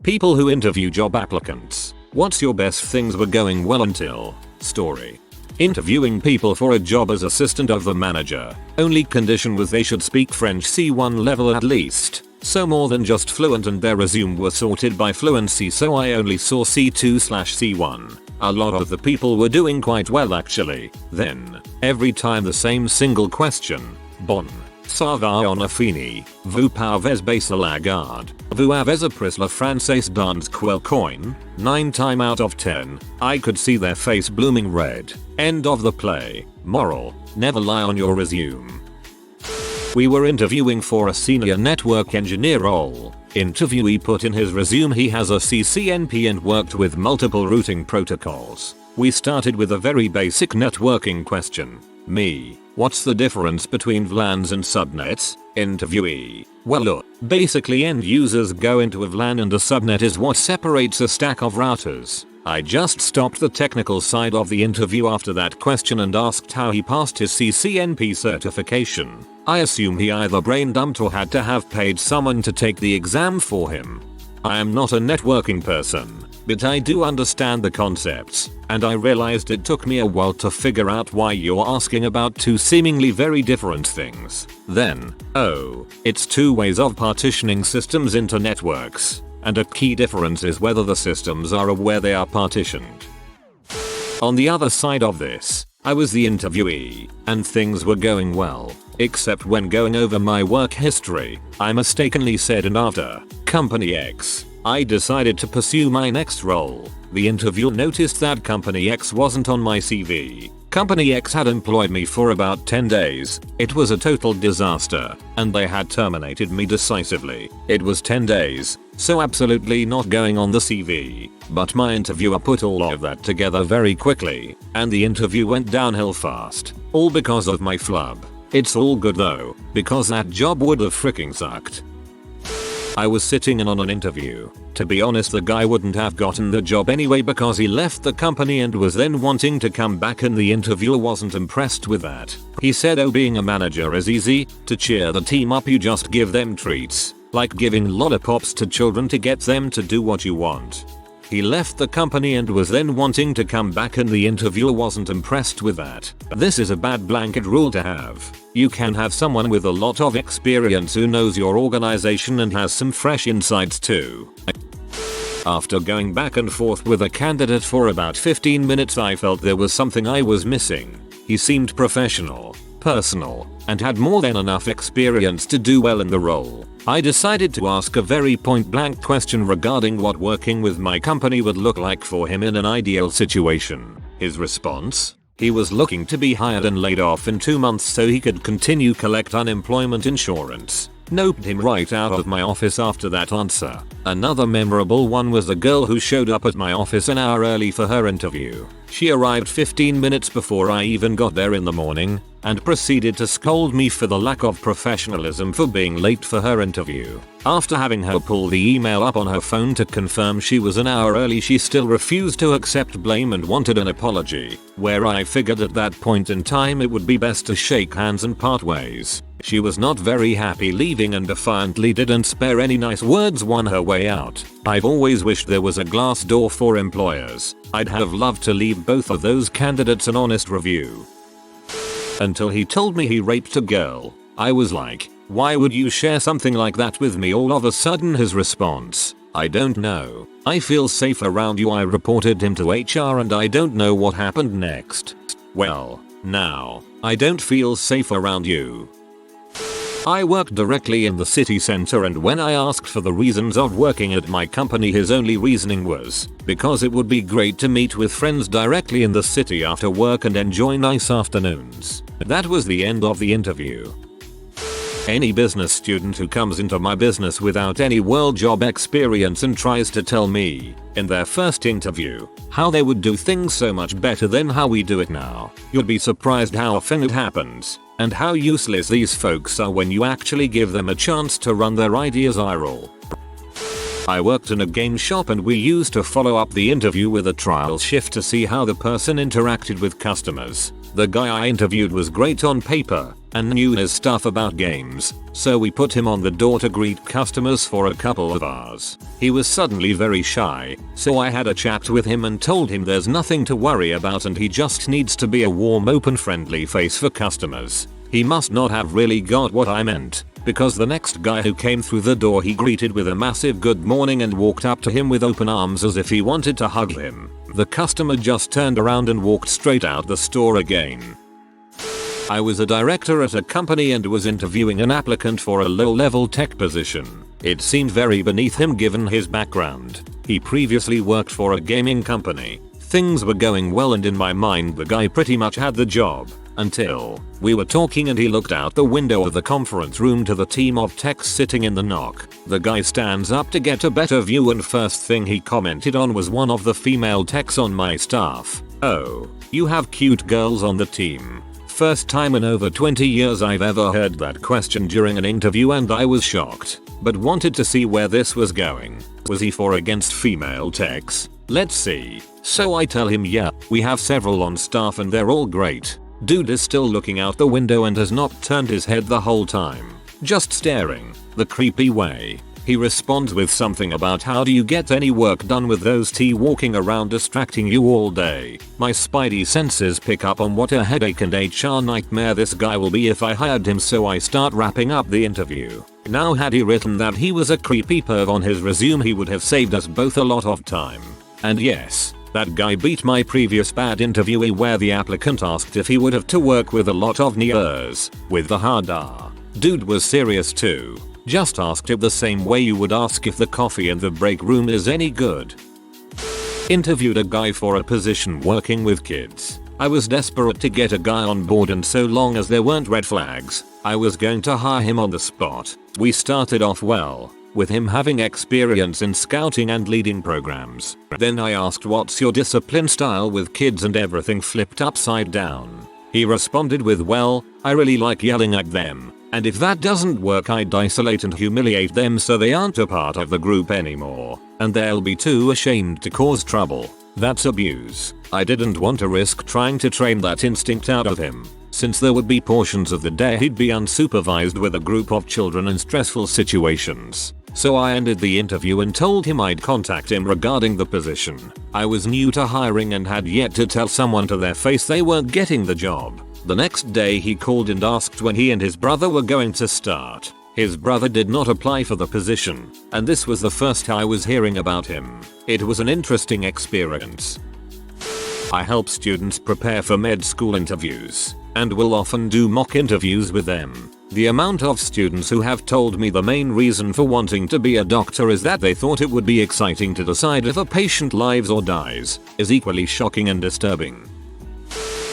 People who interview job applicants. What's your best things were going well until. Story. Interviewing people for a job as assistant of the manager. Only condition was they should speak French C1 level at least. So more than just fluent, and their resume were sorted by fluency, so I only saw C2/C1. A lot of the people were doing quite well actually. Then, every time the same single question. Bon. Ça va on a fini. Vous pouvez baisser la garde. Vous avez appris le français dans quel coin? 9 times out of 10, I could see their face blooming red. End of the play. Moral. Never lie on your resume. We were interviewing for a senior network engineer role. Interviewee put in his resume he has a CCNP and worked with multiple routing protocols. We started with a very basic networking question. Me. What's the difference between Vlans and Subnets? Interviewee. Well look, basically end users go into a Vlan and a subnet is what separates a stack of routers. I just stopped the technical side of the interview after that question and asked how he passed his CCNP certification. I assume he either brain dumped or had to have paid someone to take the exam for him. I am not a networking person, but I do understand the concepts, and I realized it took me a while to figure out why you're asking about two seemingly very different things. Then, oh, it's two ways of partitioning systems into networks, and a key difference is whether the systems are aware they are partitioned. On the other side of this, I was the interviewee, and things were going well, except when going over my work history, I mistakenly said and after Company X, I decided to pursue my next role. The interviewer noticed that Company X wasn't on my CV. Company X had employed me for about 10 days. It was a total disaster, and they had terminated me decisively. It was 10 days, so absolutely not going on the CV. But my interviewer put all of that together very quickly, and the interview went downhill fast. All because of my flub. It's all good though, because that job would have freaking sucked. I was sitting in on an interview. To be honest, the guy wouldn't have gotten the job anyway because he left the company and was then wanting to come back, and the interviewer wasn't impressed with that. He said, oh, being a manager is easy. To cheer the team up you just give them treats, like giving lollipops to children to get them to do what you want. He left the company and was then wanting to come back, and the interviewer wasn't impressed with that. This is a bad blanket rule to have. You can have someone with a lot of experience who knows your organization and has some fresh insights too. After going back and forth with a candidate for about 15 minutes, I felt there was something I was missing. He seemed professional, personal, and had more than enough experience to do well in the role. I decided to ask a very point-blank question regarding what working with my company would look like for him in an ideal situation. His response? He was looking to be hired and laid off in 2 months so he could continue collect unemployment insurance. Noped him right out of my office after that answer. Another memorable one was the girl who showed up at my office an hour early for her interview. She arrived 15 minutes before I even got there in the morning, and proceeded to scold me for the lack of professionalism for being late for her interview. After having her pull the email up on her phone to confirm she was an hour early, she still refused to accept blame and wanted an apology, where I figured at that point in time it would be best to shake hands and part ways. She was not very happy leaving and defiantly didn't spare any nice words on her way out. I've always wished there was a glass door for employers. I'd have loved to leave both of those candidates an honest review. Until he told me he raped a girl. I was like, why would you share something like that with me? All of a sudden his response, I don't know. I feel safe around you. I reported him to HR and I don't know what happened next. Well, now, I don't feel safe around you. I worked directly in the city center, and when I asked for the reasons of working at my company, his only reasoning was because it would be great to meet with friends directly in the city after work and enjoy nice afternoons. That was the end of the interview. Any business student who comes into my business without any world job experience and tries to tell me, in their first interview, how they would do things so much better than how we do it now, you'd be surprised how often it happens, and how useless these folks are when you actually give them a chance to run their ideas viral. I worked in a game shop and we used to follow up the interview with a trial shift to see how the person interacted with customers. The guy I interviewed was great on paper and knew his stuff about games, so we put him on the door to greet customers for a couple of hours. He was suddenly very shy, so I had a chat with him and told him there's nothing to worry about and he just needs to be a warm, open, friendly face for customers. He must not have really got what I meant, because the next guy who came through the door he greeted with a massive good morning and walked up to him with open arms as if he wanted to hug him. The customer just turned around and walked straight out the store again. I was a director at a company and was interviewing an applicant for a low-level tech position. It seemed very beneath him given his background. He previously worked for a gaming company. Things were going well and in my mind the guy pretty much had the job. Until we were talking and he looked out the window of the conference room to the team of techs sitting in the knock. The guy stands up to get a better view and first thing he commented on was one of the female techs on my staff. "Oh, you have cute girls on the team." First time in over 20 years I've ever heard that question during an interview and I was shocked, but wanted to see where this was going. Was he for or against female techs? Let's see. So I tell him yeah, we have several on staff and they're all great. Dude is still looking out the window and has not turned his head the whole time. Just staring, the creepy way. He responds with something about how do you get any work done with those T walking around distracting you all day. My spidey senses pick up on what a headache and HR nightmare this guy will be if I hired him, so I start wrapping up the interview. Now had he written that he was a creepy perv on his resume he would have saved us both a lot of time. And yes, that guy beat my previous bad interviewee where the applicant asked if he would have to work with a lot of niggers with the hard R. Dude was serious too. Just asked it the same way you would ask if the coffee in the break room is any good. Interviewed a guy for a position working with kids. I was desperate to get a guy on board and so long as there weren't red flags, I was going to hire him on the spot. We started off well, with him having experience in scouting and leading programs. Then I asked what's your discipline style with kids and everything flipped upside down. He responded with well, I really like yelling at them, and if that doesn't work I'd isolate and humiliate them so they aren't a part of the group anymore, and they'll be too ashamed to cause trouble. That's abuse. I didn't want to risk trying to train that instinct out of him, since there would be portions of the day he'd be unsupervised with a group of children in stressful situations. So I ended the interview and told him I'd contact him regarding the position. I was new to hiring and had yet to tell someone to their face they weren't getting the job. The next day he called and asked when he and his brother were going to start. His brother did not apply for the position, and this was the first I was hearing about him. It was an interesting experience. I help students prepare for med school interviews, and will often do mock interviews with them. The amount of students who have told me the main reason for wanting to be a doctor is that they thought it would be exciting to decide if a patient lives or dies is equally shocking and disturbing.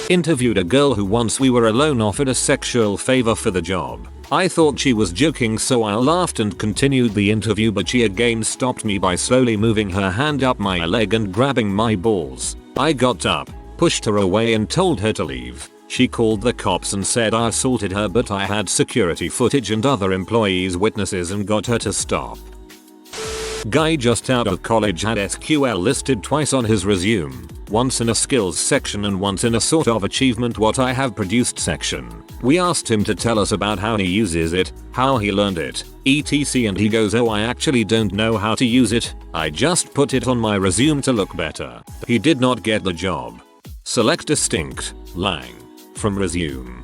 Interviewed a girl who once we were alone offered a sexual favor for the job. I thought she was joking so I laughed and continued the interview, but she again stopped me by slowly moving her hand up my leg and grabbing my balls. I got up, pushed her away and told her to leave. She called the cops and said I assaulted her, but I had security footage and other employees' witnesses and got her to stop. Guy just out of college had SQL listed twice on his resume, once in a skills section and once in a sort of achievement what I have produced section. We asked him to tell us about how he uses it, how he learned it, etc, and he goes, oh, I actually don't know how to use it, I just put it on my resume to look better. He did not get the job. Select distinct, Lang, from resume.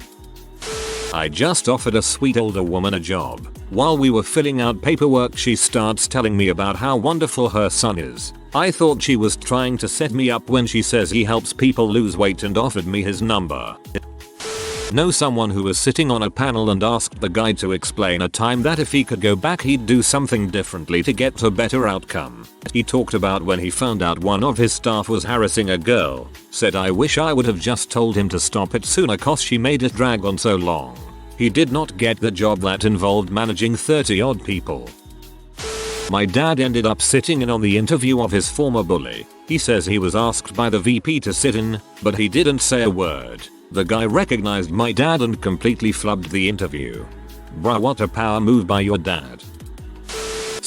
I just offered a sweet older woman a job. While we were filling out paperwork she starts telling me about how wonderful her son is. I thought she was trying to set me up when she says he helps people lose weight and offered me his number. Know someone who was sitting on a panel and asked the guy to explain a time that if he could go back he'd do something differently to get a better outcome. He talked about when he found out one of his staff was harassing a girl, said I wish I would have just told him to stop it sooner cause she made it drag on so long. He did not get the job that involved managing 30 odd people. My dad ended up sitting in on the interview of his former bully. He says he was asked by the VP to sit in, but he didn't say a word. The guy recognized my dad and completely flubbed the interview. Bruh, what a power move by your dad.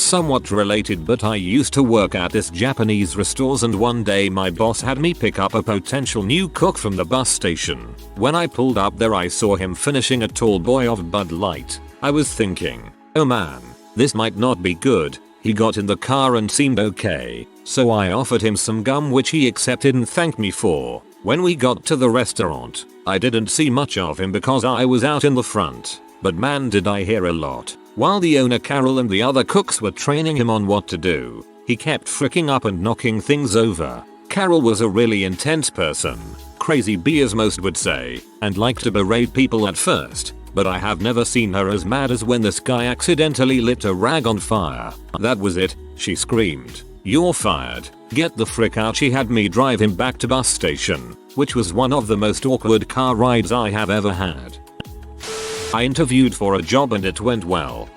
somewhat related, but I used to work at this Japanese restaurant, and one day my boss had me pick up a potential new cook from the bus station. When I pulled up there I saw him finishing a tall boy of Bud Light. I was thinking, oh man, this might not be good. He got in the car and seemed okay, so I offered him some gum which he accepted and thanked me for. When we got to the restaurant, I didn't see much of him because I was out in the front, but man did I hear a lot. While the owner Carol and the other cooks were training him on what to do, he kept freaking up and knocking things over. Carol was a really intense person, crazy bee as most would say, and liked to berate people at first, but I have never seen her as mad as when this guy accidentally lit a rag on fire. That was it, she screamed. You're fired. Get the frick out. She had me drive him back to bus station, which was one of the most awkward car rides I have ever had. I interviewed for a job and it went well,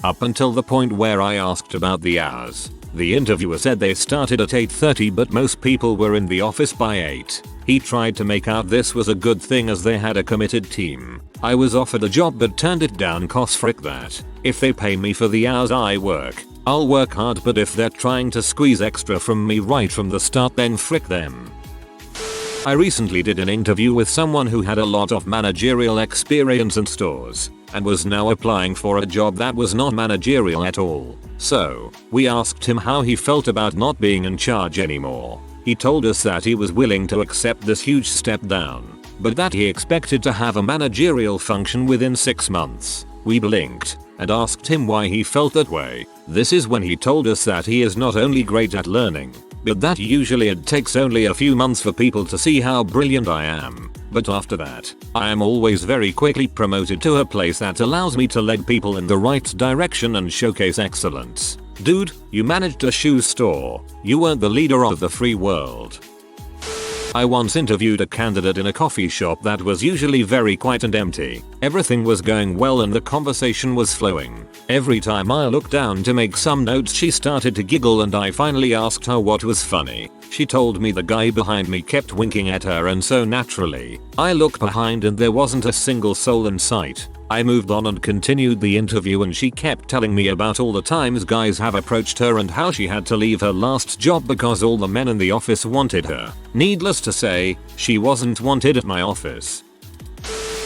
up until the point where I asked about the hours. The interviewer said they started at 8:30 but most people were in the office by 8. He tried to make out this was a good thing as they had a committed team. I was offered a job but turned it down cause frick that. If they pay me for the hours I work, I'll work hard, but if they're trying to squeeze extra from me right from the start then frick them. I recently did an interview with someone who had a lot of managerial experience in stores and was now applying for a job that was not managerial at all. So, we asked him how he felt about not being in charge anymore. He told us that he was willing to accept this huge step down, but that he expected to have a managerial function within 6 months. We blinked and asked him why he felt that way. This is when he told us that he is not only great at learning, but that usually it takes only a few months for people to see how brilliant I am. But after that, I am always very quickly promoted to a place that allows me to lead people in the right direction and showcase excellence. Dude, you managed a shoe store. You weren't the leader of the free world. I once interviewed a candidate in a coffee shop that was usually very quiet and empty. Everything was going well and the conversation was flowing. Every time I looked down to make some notes she started to giggle and I finally asked her what was funny. She told me the guy behind me kept winking at her, and so naturally, I looked behind and there wasn't a single soul in sight. I moved on and continued the interview and she kept telling me about all the times guys have approached her and how she had to leave her last job because all the men in the office wanted her. Needless to say, she wasn't wanted at my office.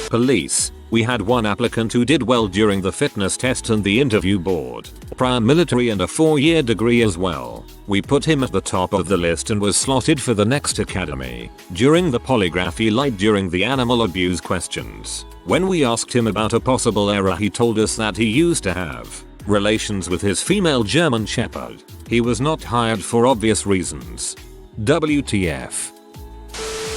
Police. We had one applicant who did well during the fitness test and the interview board. Prior military and a 4-year degree as well. We put him at the top of the list and was slotted for the next academy. During the polygraph he lied during the animal abuse questions. When we asked him about a possible error he told us that he used to have relations with his female German Shepherd. He was not hired for obvious reasons. WTF.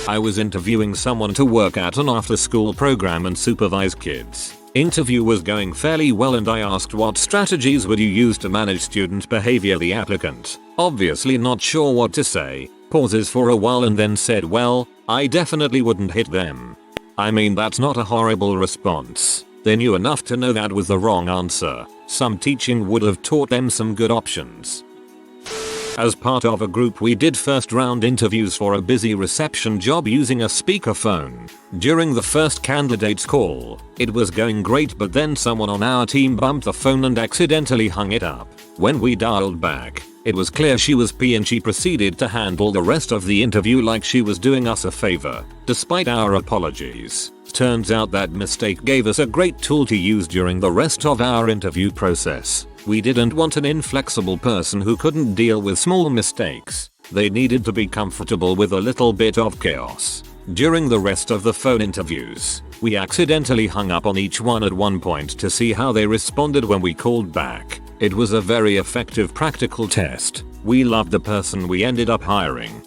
I was interviewing someone to work at an after-school program and supervise kids. Interview was going fairly well and I asked what strategies would you use to manage student behavior. The applicant, obviously not sure what to say, pauses for a while and then said, well, I definitely wouldn't hit them. I mean, that's not a horrible response. They knew enough to know that was the wrong answer. Some teaching would have taught them some good options. As part of a group we did first round interviews for a busy reception job using a speakerphone. During the first candidate's call, it was going great, but then someone on our team bumped the phone and accidentally hung it up. When we dialed back, it was clear she was P and she proceeded to handle the rest of the interview like she was doing us a favor, despite our apologies. Turns out that mistake gave us a great tool to use during the rest of our interview process. We didn't want an inflexible person who couldn't deal with small mistakes. They needed to be comfortable with a little bit of chaos. During the rest of the phone interviews, we accidentally hung up on each one at one point to see how they responded when we called back. It was a very effective practical test. We loved the person we ended up hiring.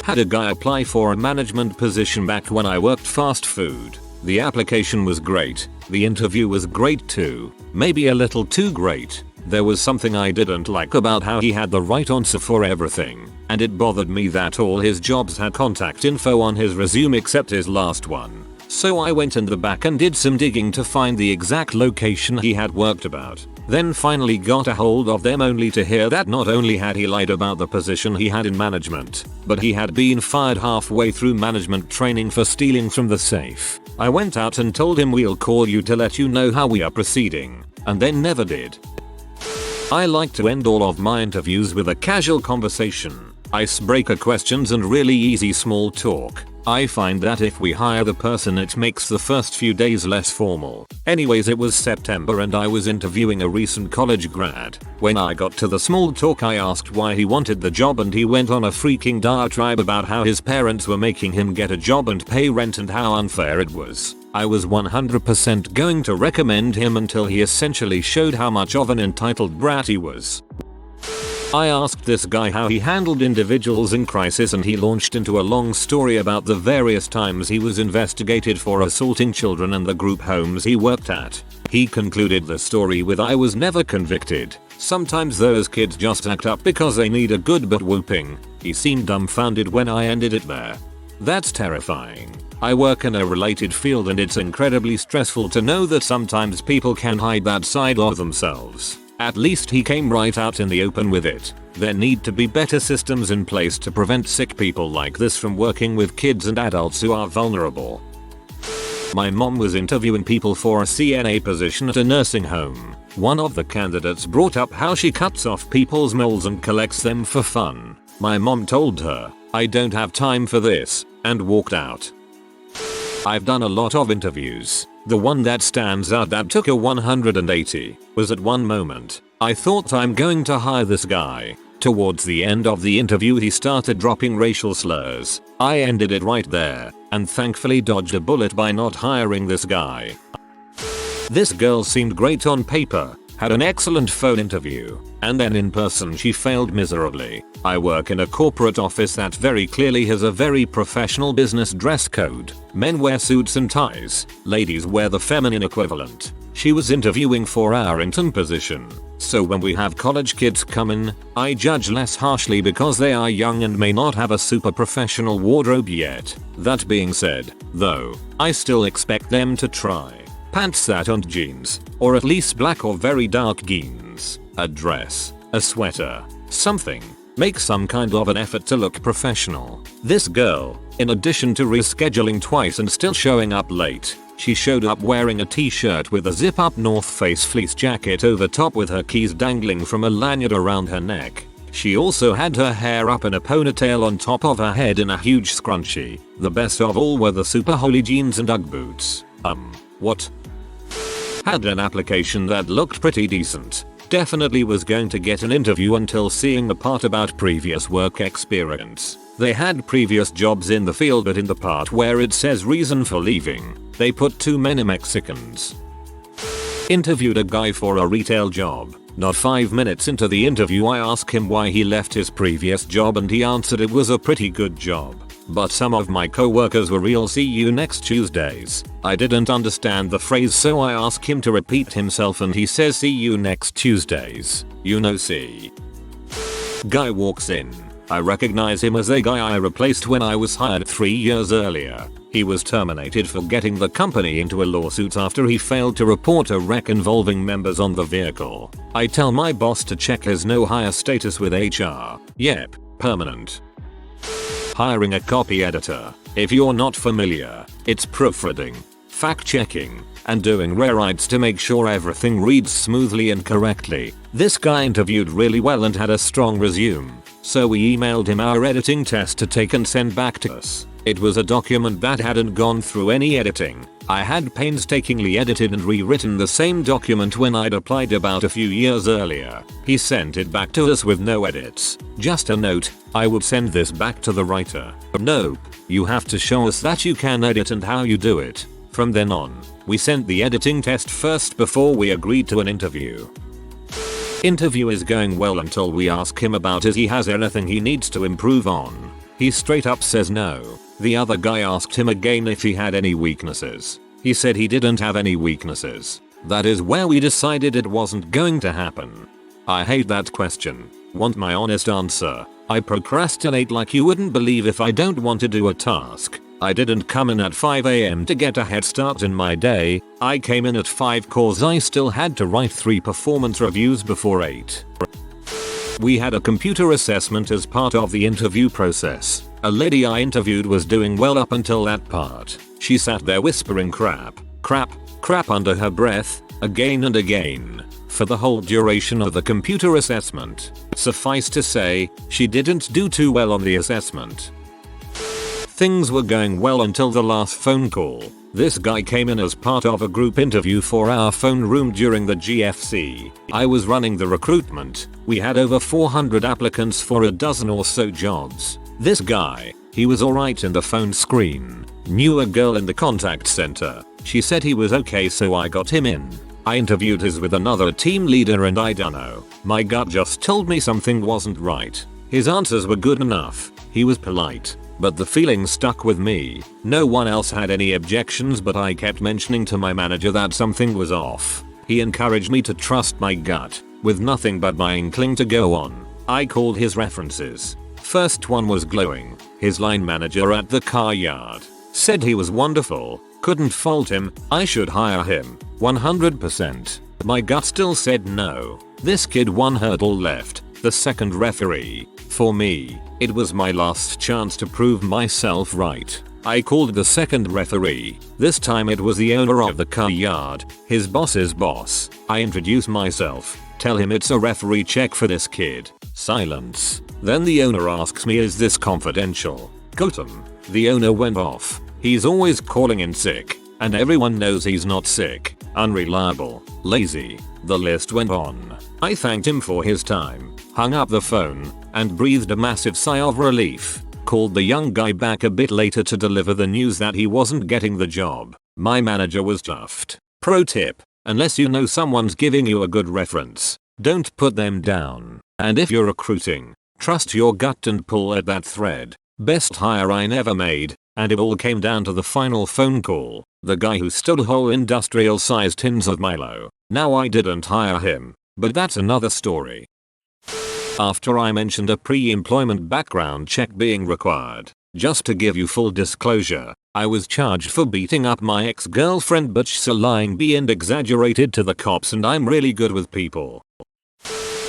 Had a guy apply for a management position back when I worked fast food. The application was great. The interview was great too. Maybe a little too great. There was something I didn't like about how he had the right answer for everything, and it bothered me that all his jobs had contact info on his resume except his last one. So I went in the back and did some digging to find the exact location he had worked about. Then finally got a hold of them only to hear that not only had he lied about the position he had in management, but he had been fired halfway through management training for stealing from the safe. I went out and told him we'll call you to let you know how we are proceeding, and then never did. I like to end all of my interviews with a casual conversation, icebreaker questions and really easy small talk. I find that if we hire the person it makes the first few days less formal. Anyways, it was September and I was interviewing a recent college grad. When I got to the small talk I asked why he wanted the job and he went on a freaking diatribe about how his parents were making him get a job and pay rent and how unfair it was. I was 100% going to recommend him until he essentially showed how much of an entitled brat he was. I asked this guy how he handled individuals in crisis and he launched into a long story about the various times he was investigated for assaulting children and the group homes he worked at. He concluded the story with "I was never convicted. Sometimes those kids just act up because they need a good butt whooping." He seemed dumbfounded when I ended it there. That's terrifying. I work in a related field and it's incredibly stressful to know that sometimes people can hide that side of themselves. At least he came right out in the open with it. There need to be better systems in place to prevent sick people like this from working with kids and adults who are vulnerable. My mom was interviewing people for a CNA position at a nursing home. One of the candidates brought up how she cuts off people's moles and collects them for fun. My mom told her, "I don't have time for this," and walked out. I've done a lot of interviews. The one that stands out that took a 180 was at one moment I thought I'm going to hire this guy. Towards the end of the interview he started dropping racial slurs. I ended it right there and thankfully dodged a bullet by not hiring this guy. This girl seemed great on paper, had an excellent phone interview, and then in person she failed miserably. I work in a corporate office that very clearly has a very professional business dress code. Men wear suits and ties, ladies wear the feminine equivalent. She was interviewing for our intern position, so when we have college kids come in, I judge less harshly because they are young and may not have a super professional wardrobe yet. That being said, though, I still expect them to try pants that aren't jeans, or at least black or very dark jeans, a dress, a sweater, something. Make some kind of an effort to look professional. This girl, in addition to rescheduling twice and still showing up late, she showed up wearing a t-shirt with a zip-up North Face fleece jacket over top with her keys dangling from a lanyard around her neck. She also had her hair up in a ponytail on top of her head in a huge scrunchie. The best of all were the super holey jeans and Ugg boots. What? Had an application that looked pretty decent. Definitely was going to get an interview until seeing the part about previous work experience. They had previous jobs in the field, but in the part where it says reason for leaving, they put too many Mexicans. Interviewed a guy for a retail job. Not 5 minutes into the interview I asked him why he left his previous job and he answered it was a pretty good job. But some of my coworkers were real "see you next Tuesdays." I didn't understand the phrase, so I asked him to repeat himself and he says "see you next Tuesdays." You know, see. Guy walks in. I recognize him as a guy I replaced when I was hired 3 years earlier. He was terminated for getting the company into a lawsuit after he failed to report a wreck involving members on the vehicle. I tell my boss to check his no hire status with HR. Yep, permanent. Hiring a copy editor. If you're not familiar, it's proofreading, fact checking, and doing rewrites to make sure everything reads smoothly and correctly. This guy interviewed really well and had a strong resume, so we emailed him our editing test to take and send back to us. It was a document that hadn't gone through any editing. I had painstakingly edited and rewritten the same document when I'd applied about a few years earlier. He sent it back to us with no edits. Just a note, "I would send this back to the writer." Nope, you have to show us that you can edit and how you do it. From then on, we sent the editing test first before we agreed to an interview. Interview is going well until we ask him about if he has anything he needs to improve on. He straight up says no. The other guy asked him again if he had any weaknesses. He said he didn't have any weaknesses. That is where we decided it wasn't going to happen. I hate that question. Want my honest answer? I procrastinate like you wouldn't believe if I don't want to do a task. I didn't come in at 5 AM to get a head start in my day. I came in at 5 cause I still had to write 3 performance reviews before 8. We had a computer assessment as part of the interview process. A lady I interviewed was doing well up until that part. She sat there whispering crap, crap, crap under her breath, again and again. for the whole duration of the computer assessment. Suffice to say, she didn't do too well on the assessment. Things were going well until the last phone call. This guy came in as part of a group interview for our phone room during the GFC. I was running the recruitment. We had over 400 applicants for a dozen or so jobs. This guy, he was alright in the phone screen. Knew a girl in the contact center. She said he was okay, so I got him in. I interviewed his with another team leader and I dunno. My gut just told me something wasn't right. His answers were good enough. He was polite. But the feeling stuck with me. No one else had any objections, but I kept mentioning to my manager that something was off. He encouraged me to trust my gut. With nothing but my inkling to go on, I called his references. First one was glowing. His line manager at the car yard said he was wonderful. Couldn't fault him. I should hire him. 100%. My gut still said no. This kid one hurdle left. The second referee. For me, it was my last chance to prove myself right. I called the second referee. This time it was the owner of the car yard, his boss's boss. I introduce myself. Tell him it's a referee check for this kid. Silence. Then the owner asks me, is this confidential? Gotham. The owner went off. He's always calling in sick. And everyone knows he's not sick. Unreliable. Lazy. The list went on. I thanked him for his time. Hung up the phone and breathed a massive sigh of relief. Called the young guy back a bit later to deliver the news that he wasn't getting the job. My manager was chuffed. Pro tip: unless you know someone's giving you a good reference, don't put them down. And if you're recruiting, trust your gut and pull at that thread. Best hire I never made, and it all came down to the final phone call. The guy who stood whole industrial sized tins of Milo. Now I didn't hire him, but that's another story. After I mentioned a pre-employment background check being required, just to give you full disclosure, I was charged for beating up my ex-girlfriend, but she's lying and exaggerated to the cops, and I'm really good with people.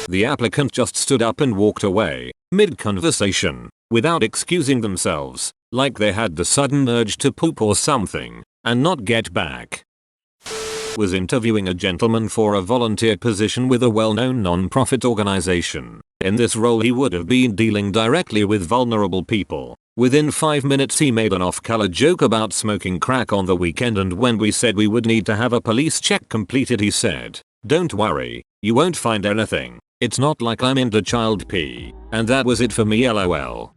The applicant just stood up and walked away, mid-conversation, without excusing themselves, like they had the sudden urge to poop or something, and not get back. Was interviewing a gentleman for a volunteer position with a well-known non-profit organization. In this role he would have been dealing directly with vulnerable people. Within 5 minutes he made an off-color joke about smoking crack on the weekend, and when we said we would need to have a police check completed, he said, "Don't worry, you won't find anything. It's not like I'm into child pee." And that was it for me, lol.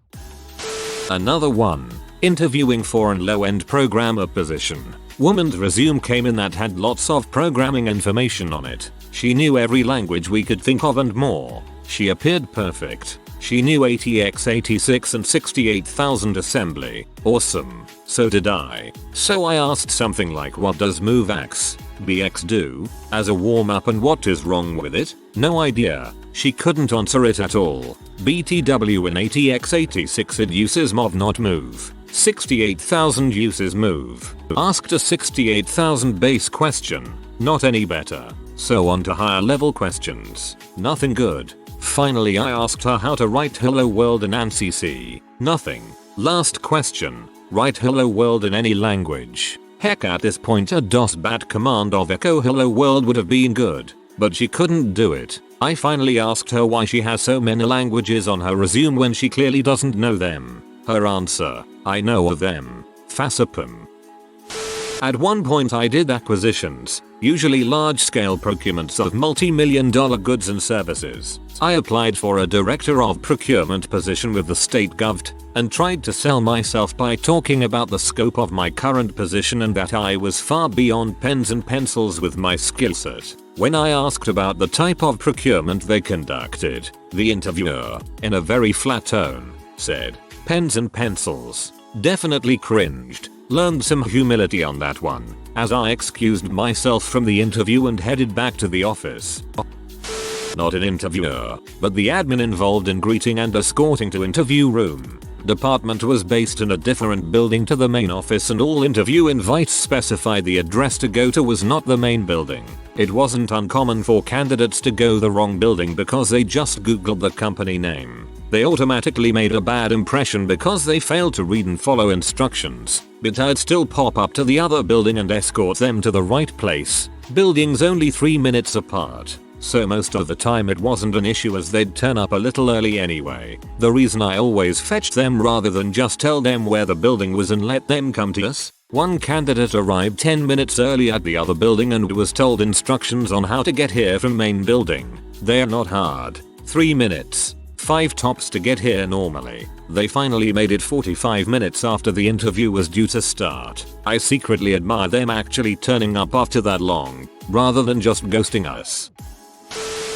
Another one. Interviewing for a low-end programmer position. Woman's resume came in that had lots of programming information on it. She knew every language we could think of and more. She appeared perfect. She knew ATX86 and 68,000 assembly. Awesome. So did I. So I asked something like, what does MoveX BX do as a warm-up and what is wrong with it? No idea. She couldn't answer it at all. BTW in ATX86 it uses MOV not move. 68,000 uses move. Asked a 68,000 base question. Not any better. So on to higher level questions. Nothing good. Finally I asked her how to write hello world in ANSI. Nothing. Last question. Write hello world in any language. Heck, at this point a DOS-BAT command of echo hello world would have been good. But she couldn't do it. I finally asked her why she has so many languages on her resume when she clearly doesn't know them. Her answer: I know of them. Fasapum. At one point I did acquisitions, usually large-scale procurements of multi-million-dollar goods and services. I applied for a director of procurement position with the state govt and tried to sell myself by talking about the scope of my current position and that I was far beyond pens and pencils with my skill set. When I asked about the type of procurement they conducted, the interviewer, in a very flat tone, said, "Pens and pencils." Definitely cringed. Learned some humility on that one, as I excused myself from the interview and headed back to the office. Not an interviewer, but the admin involved in greeting and escorting to interview room. Department was based in a different building to the main office, and all interview invites specified the address to go to was not the main building. It wasn't uncommon for candidates to go the wrong building because they just googled the company name. They automatically made a bad impression because they failed to read and follow instructions, but I'd still pop up to the other building and escort them to the right place. Buildings only 3 minutes apart. so most of the time it wasn't an issue as they'd turn up a little early anyway. The reason I always fetched them rather than just tell them where the building was and let them come to us. One candidate arrived 10 minutes early at the other building and was told instructions on how to get here from main building. They're not hard. 3 minutes. 5 tops to get here normally. They finally made it 45 minutes after the interview was due to start. I secretly admire them actually turning up after that long, rather than just ghosting us.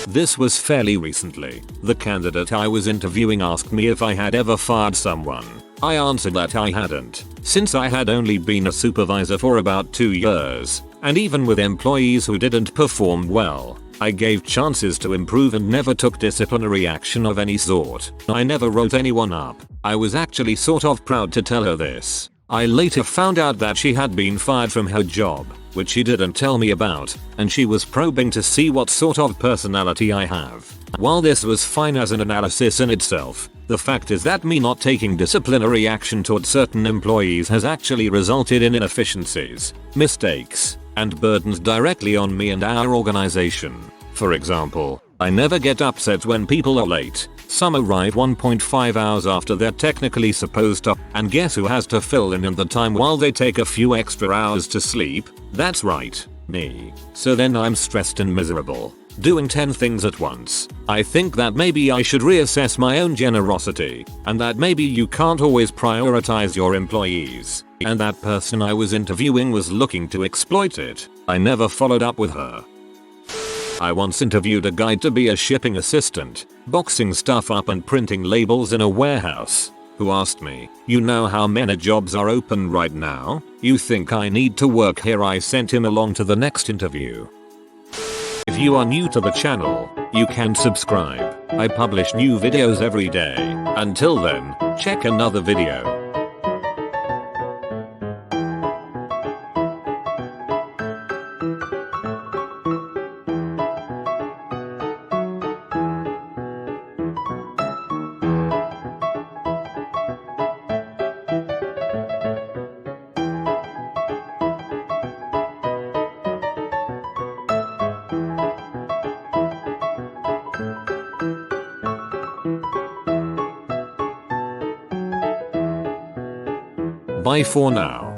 This was fairly recently. The candidate I was interviewing asked me if I had ever fired someone. I answered that I hadn't, since I had only been a supervisor for about 2 years, and even with employees who didn't perform well, I gave chances to improve and never took disciplinary action of any sort. I never wrote anyone up. I was actually sort of proud to tell her this. I later found out that she had been fired from her job, which she didn't tell me about, and she was probing to see what sort of personality I have. While this was fine as an analysis in itself, the fact is that me not taking disciplinary action toward certain employees has actually resulted in inefficiencies, mistakes, and burdens directly on me and our organization. For example, I never get upset when people are late. Some arrive 1.5 hours after they're technically supposed to, and guess who has to fill in the time while they take a few extra hours to sleep? That's right, me. So then I'm stressed and miserable, doing 10 things at once. I think that maybe I should reassess my own generosity, and that maybe you can't always prioritize your employees. And that person I was interviewing was looking to exploit it. I never followed up with her. I once interviewed a guy to be a shipping assistant, boxing stuff up and printing labels in a warehouse, who asked me, "You know how many jobs are open right now? You think I need to work here?" I sent him along to the next interview. If you are new to the channel, you can subscribe. I publish new videos every day. Until then, check another video. Bye for now.